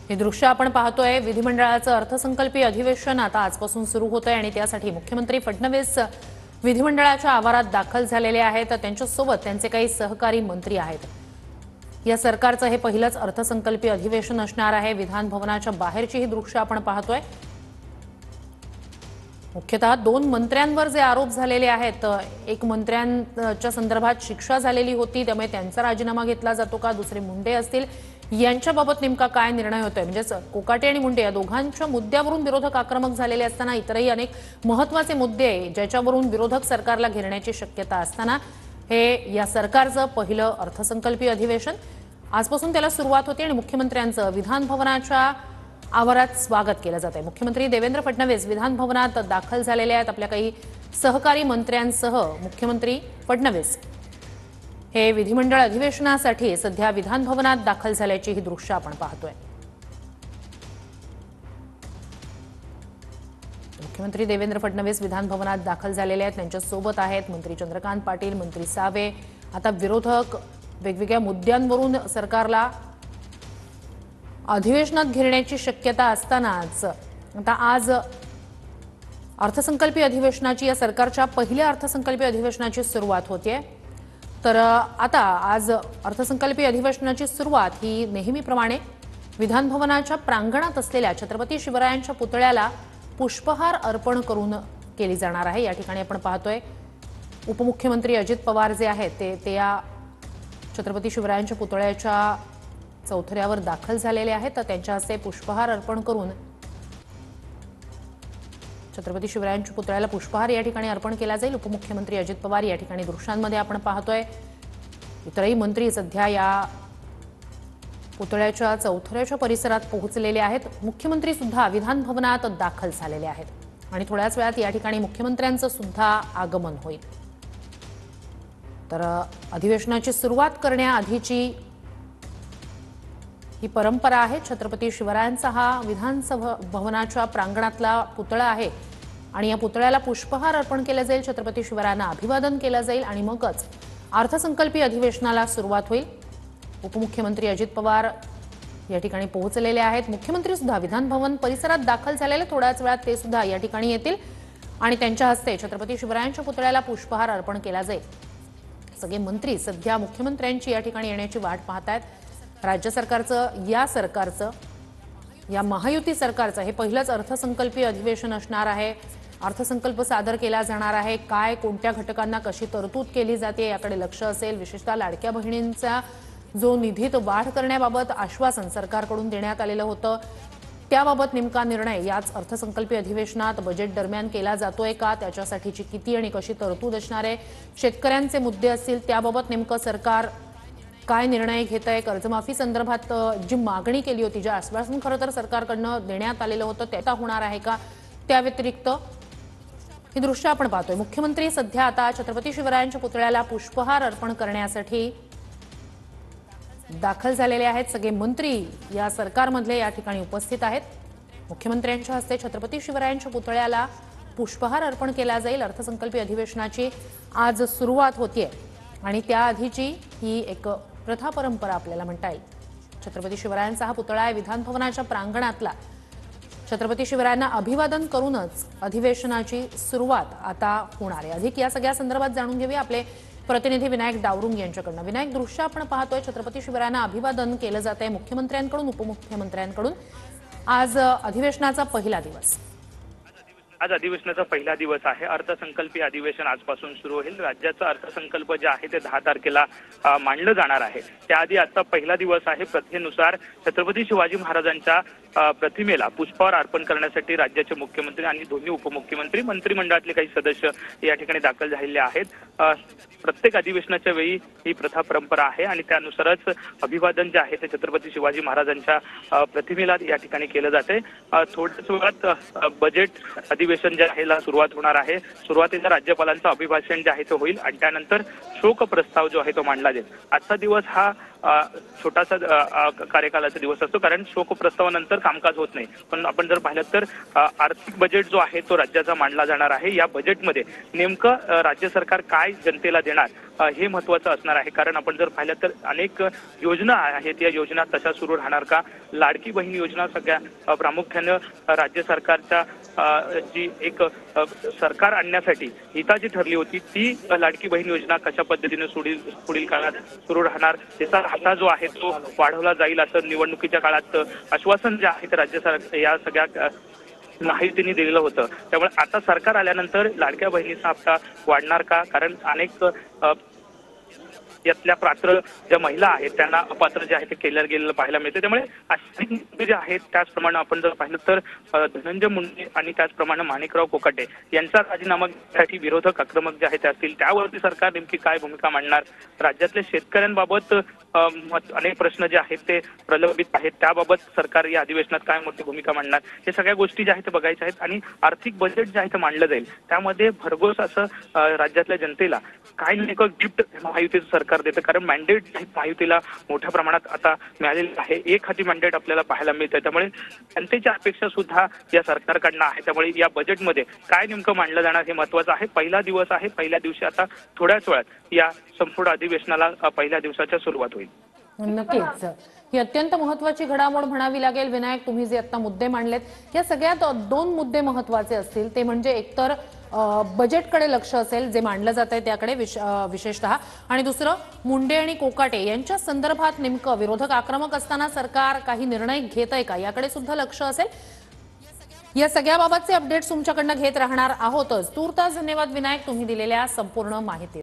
हे दृश्य आपण पाहतोय। विधिमंडळाचं अर्थसंकल्पीय अधिवेशन आता आजपासून सुरू होतंय आणि त्यासाठी मुख्यमंत्री फडणवीस विधिमंडळाच्या आवारात दाखल झालेले आहेत। त्यांच्यासोबत त्यांचे काही सहकारी मंत्री आहेत। या सरकारचं हे पहिलंच अर्थसंकल्पीय अधिवेशन असणार आहे। विधान भवनाच्या बाहेरची ही दृश्य आपण पाहतोय। मुख्यतः दोन मंत्र्यांवर जे आरोप झालेले आहेत, एक मंत्र्यांच्या संदर्भात शिक्षा झालेली होती, त्यामुळे त्यांचा राजीनामा घेतला जातो का, दुसरे मुंडे असतील, यांच्याबाबत नेमका काय निर्णय होतोय। म्हणजे कोकाटे आणि मुंडे या दोघांच्या मुद्द्यावरून विरोधक आक्रमक झालेले असताना इतरही अनेक महत्त्वाचे मुद्दे ज्याच्यावरून विरोधक सरकारला घेरण्याची शक्यता असताना हे या सरकारचं पहिलं अर्थसंकल्पीय अधिवेशन आजपासून त्याला सुरुवात होते आणि मुख्यमंत्र्यांचं विधान भवनाच्या आवारात स्वागत केलं जात आहे। मुख्यमंत्री देवेंद्र फडणवीस विधान भवनात दाखल झालेले आहेत। आपल्या काही सहकारी मंत्र्यांसह मुख्यमंत्री फडणवीस हे विधिमंडळ अधिवेशनासाठी सध्या विधान भवनात दाखल झाल्याची ही दृश्य आपण पाहतोय। मुख्यमंत्री देवेंद्र फडणवीस विधान भवनात दाखल झालेले आहेत। त्यांच्या सोबत आहेत मंत्री चंद्रकांत पाटील, मंत्री सावे। आता विरोधक वेगवेगळ्या मुद्द्यांवरून सरकारला अधिवेशनात घेरण्याची शक्यता असतानाच आता आज अर्थसंकल्पीय अधिवेशनाची या सरकारच्या पहिल्या अर्थसंकल्पीय अधिवेशनाची सुरुवात होते। तर आता आज अर्थसंकल्पीय अधिवेशनाची सुरुवात ही नेहमीप्रमाणे विधान भवनाच्या प्रांगणात असलेल्या छत्रपती शिवरायांच्या पुतळ्याला पुष्पहार अर्पण करून केली जाणार आहे। या ठिकाणी आपण पाहतोय उपमुख्यमंत्री अजित पवार जे आहेत ते या छत्रपती शिवरायांच्या पुतळ्याच्या चौथऱ्यावर दाखल झालेले आहेत। तर त्यांच्या हस्ते पुष्पहार अर्पण करून छत्रपती शिवरायांच्या पुतळ्याला पुष्पहार या ठिकाणी अर्पण केला जाईल। उपमुख्यमंत्री अजित पवार या ठिकाणी दृश्यांमध्ये आपण पाहतोय। इतरही मंत्री सध्या या पुतळ्याच्या चौथऱ्याच्या परिसरात पोहोचलेले आहेत। मुख्यमंत्री सुद्धा विधान भवनात दाखल झालेले आहेत आणि थोड्याच वेळात या ठिकाणी मुख्यमंत्र्यांचं सुद्धा आगमन होईल। तर अधिवेशनाची सुरुवात करण्याआधीची ही परंपरा आहे। छत्रपती शिवरायांचा हा विधानसभा भवनाच्या प्रांगणातला पुतळा आहे आणि या पुतळ्याला पुष्पहार अर्पण केले जाईल। छत्रपती शिवरायांना अभिवादन केलं जाईल आणि मगच अर्थसंकल्पीय अधिवेशनाला सुरुवात होईल। उपमुख्यमंत्री अजित पवार या ठिकाणी पोहोचलेले आहेत। मुख्यमंत्री सुद्धा विधान भवन परिसरात दाखल झालेले, थोड्याच वेळात ते सुद्धा या ठिकाणी येतील आणि त्यांच्या हस्ते छत्रपती शिवरायांच्या पुतळ्याला पुष्पहार अर्पण केला जाईल। सगळे मंत्री सध्या मुख्यमंत्र्यांची या ठिकाणी येण्याची वाट पाहतायत। राज्य सरकारचं या महायुती सरकारचं हे पहिलंच अर्थसंकल्पीय अधिवेशन असणार आहे। अर्थसंकल्प सादर केला जाणार आहे। काय कोणत्या घटकांना कशी तरतूद केली जाते याकडे लक्ष असेल। विशेषतः लाडक्या बहिणींचा जो निधीत वाढ करण्याबाबत आश्वासन सरकारकडून देण्यात आलेलं होतं, त्याबाबत नेमका निर्णय याच अर्थसंकल्पीय अधिवेशनात बजेट दरम्यान केला जातोय का, त्याच्यासाठीची किती आणि कशी तरतूद असणार आहे, शेतकऱ्यांचे मुद्दे असतील त्याबाबत नेमकं सरकार काय निर्णय घेत आहे, कर्जमाफी संदर्भात जी मागणी केली होती, जे आश्वासन खरं तर सरकारकडनं देण्यात आलेलं होतं ते होणार आहे का, त्या व्यतिरिक्त ही दृश्य आपण पाहतोय। मुख्यमंत्री सध्या आता छत्रपती शिवरायांच्या पुतळ्याला पुष्पहार अर्पण करण्यासाठी दाखल झालेले आहेत। सगळे मंत्री या सरकारमधले या ठिकाणी उपस्थित आहेत। मुख्यमंत्र्यांच्या हस्ते छत्रपती शिवरायांच्या पुतळ्याला पुष्पहार अर्पण केला जाईल। अर्थसंकल्पीय अधिवेशनाची आज सुरुवात होतीये आणि त्याआधीची ही एक प्रथा परंपरा आपल्याला म्हणता येईल। छत्रपती शिवरायांचा हा पुतळा आहे विधान भवनाच्या प्रांगणातला। छत्रपती शिवरायांना अभिवादन करूनच अधिवेशनाची सुरुवात आता होणार आहे। अधिक या सगळ्या संदर्भात जाणून घेऊया आपले प्रतिनिधी विनायक डावरुंग यांच्याकडून। विनायक, दृश्य आपण पाहतोय छत्रपती शिवरायांना अभिवादन केलं जात आहे मुख्यमंत्र्यांकडून, उपमुख्यमंत्र्यांकडून। आज अधिवेशनाचा पहिला दिवस, आज अधिवेशनाचा पहिला दिवस आहे। अर्थसंकल्पीय अधिवेशन आजपासून सुरू होईल। राज्याचा अर्थसंकल्प जे आहे ते 10 तारखेला मांडलं जाणार आहे। त्याआधी आजचा पहिला दिवस आहे। प्रथेनुसार छत्रपती शिवाजी महाराजांच्या प्रतिमेला पुष्पहार अर्पण करण्यासाठी राज्याचे मुख्यमंत्री आणि दोन्ही उपमुख्यमंत्री, मंत्रिमंडळातले काही सदस्य या ठिकाणी दाखल झालेले आहेत। प्रत्येक अधिवेशनाच्या वेळी ही प्रथा परंपरा आहे आणि त्यानुसारच अभिवादन जे आहे ते छत्रपती शिवाजी महाराजांच्या प्रतिमेला या ठिकाणी केलं जाते। थोड्याच वेळात बजेट अधिवेशन जे आहे ला सुरुवात होणार आहे। सुरुवातीला राज्यपालांचं अभिभाषण जे आहे ते होईल आणि त्यानंतर शोक प्रस्ताव जो आहे तो मांडला जाईल। आजचा दिवस हा छोटासा कार्यकालाचा दिवस असतो, कारण शोकप्रस्तावानंतर कामकाज होत नाही. पण आपण जर पाहिलं तर आर्थिक बजेट जो आहे तो राज्याचा मांडला जाणार आहे. या बजेटमध्ये नेमकं राज्य सरकार काय जनतेला देणार हे महत्त्वाचं असणार आहे. कारण आपण जर पाहिलं तर अनेक योजना आहेत, या योजना तशा सुरू राहणार का? लाडकी बहीण योजना सगळ्या प्रामुख्यानं राज्य सरकारच्या जी एक सरकार आणण्यासाठी हिताची ठरली होती, ती लाडकी बहीण योजना कशा पद्धतीने पुढील काळात सुरू राहणार, त्याचा हाता जो आहे तो वाढवला जाईल असं निवडणुकीच्या काळात आश्वासन जे आहे ते राज्य सरकार या सगळ्या माहितीने दिलेलं होतं. त्यामुळे आता सरकार आल्यानंतर लाडक्या बहिणीचा हप्ता वाढणार का? कारण अनेक यातल्या पात्र ज्या महिला आहेत त्यांना अपात्र जे आहे ते केलं गेलेलं पाहायला मिळते. त्यामुळे अनेक मुद्दे जे आहेत त्याचप्रमाणे आपण जर पाहिलं तर धनंजय मुंडे आणि त्याचप्रमाणे माणिकराव कोकाटे यांचा राजीनामा घेण्यासाठी विरोधक आक्रमक जे आहेत ते असतील, त्यावरती सरकार नेमकी काय भूमिका मांडणार? राज्यातल्या शेतकऱ्यांबाबत अनेक प्रश्न जे आहेत ते प्रलंबित आहेत, त्याबाबत सरकार या अधिवेशनात काय मोठी भूमिका मांडणार, हे सगळ्या गोष्टी ज्या आहेत ते बघायच्या आहेत. आणि आर्थिक बजेट जे आहे ते मांडलं जाईल त्यामध्ये भरघोस असं राज्यातल्या जनतेला काय नेमकं गिफ्ट महायुतीचं सरकार देतं. कारण मॅन्डेट महायुतीला मोठ्या प्रमाणात आता मिळालेलं आहे. एक हाती मॅन्डेट आपल्याला पाहायला मिळतंय. त्यामुळे जनतेची अपेक्षा सुद्धा या सरकारकडनं आहे. त्यामुळे या बजेटमध्ये काय नेमकं मांडलं जाणार हे महत्त्वाचं आहे. पहिला दिवस आहे, पहिल्या दिवशी आता थोड्याच वेळात या संपूर्ण अधिवेशनाला पहिल्या दिवसाच्या सुरुवात होईल. नक्कीच ही अत्यंत महत्त्वाची घडामोड म्हणावी लागेल. विनायक, तुम्ही जे आता मुद्दे मांडलेत या सगळ्यात दोन मुद्दे महत्त्वाचे असतील. ते म्हणजे एकतर बजेटकडे लक्ष असेल जे मांडलं जात आहे त्याकडे विशेषतः, आणि दुसरं मुंडे आणि कोकाटे यांच्या संदर्भात नेमकं विरोधक आक्रमक असताना सरकार काही निर्णय घेत आहे का याकडे सुद्धा लक्ष असेल. या सगळ्याबाबतचे अपडेट्स तुमच्याकडनं घेत राहणार आहोतच. तूर्तास धन्यवाद विनायक, तुम्ही दिलेल्या संपूर्ण माहिती.